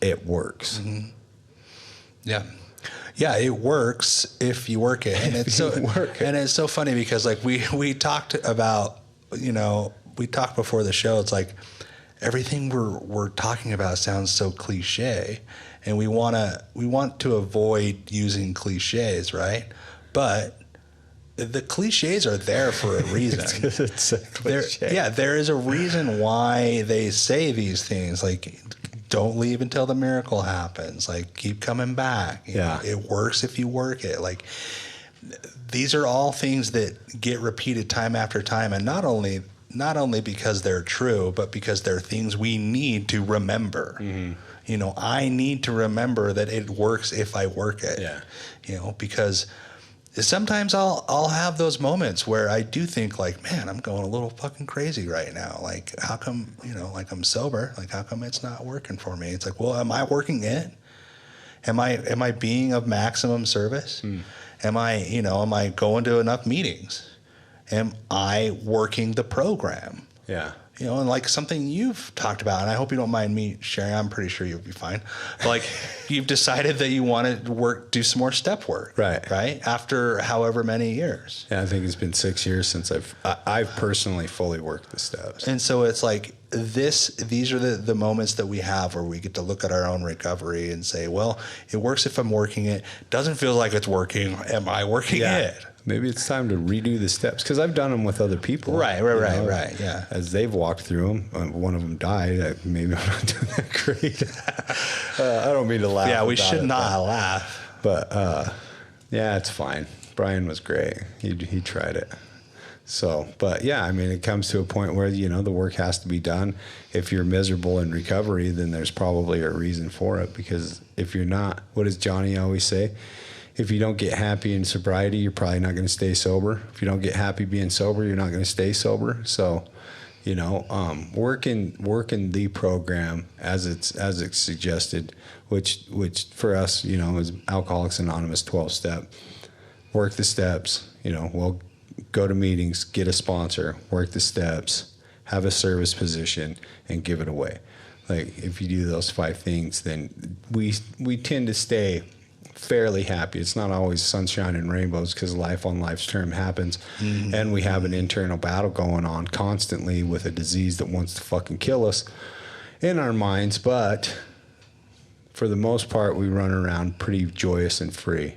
it works. Mm-hmm. Yeah. Yeah, it works if you work it. And it's so funny because like we talked about, we talked before the show, it's like everything we're talking about sounds so cliche, and we want to avoid using cliches, right? But the cliches are there for a reason. It's a cliche. There is a reason why they say these things, like don't leave until the miracle happens, like keep coming back. You know, it works if you work it. Like these are all things that get repeated time after time, and not only because they're true, but because they're things we need to remember. Mm-hmm. I need to remember that it works if I work it. Yeah. Because sometimes I'll have those moments where I do think like, man, I'm going a little fucking crazy right now. Like, how come, like I'm sober? Like, how come it's not working for me? It's like, well, am I working it? Am I being of maximum service? Am I going to enough meetings? Am I working the program? Yeah. And like something you've talked about, and I hope you don't mind me sharing, I'm pretty sure you'll be fine. But like you've decided that you want to do some more step work. Right. After however many years. Yeah, I think it's been 6 years since I've personally fully worked the steps. And so it's like these are the moments that we have where we get to look at our own recovery and say, well, it works if I'm working it. Doesn't feel like it's working. Am I working it? Maybe it's time to redo the steps, because I've done them with other people. Right. Yeah. As they've walked through them, one of them died. Maybe I'm not doing that great. I don't mean to laugh. Yeah, we should not laugh. But yeah, it's fine. Brian was great. He tried it. So, but yeah, I mean, it comes to a point where, the work has to be done. If you're miserable in recovery, then there's probably a reason for it, because if you're not, what does Johnny always say? If you don't get happy in sobriety, you're probably not going to stay sober. If you don't get happy being sober, you're not going to stay sober. So, working the program as it's suggested, which for us, is Alcoholics Anonymous 12-step. Work the steps. We'll go to meetings, get a sponsor, work the steps, have a service position, and give it away. Like if you do those 5 things, then we tend to stay fairly happy. It's not always sunshine and rainbows, because life on life's term happens. Mm-hmm. And we have an internal battle going on constantly with a disease that wants to fucking kill us in our minds. But for the most part, we run around pretty joyous and free.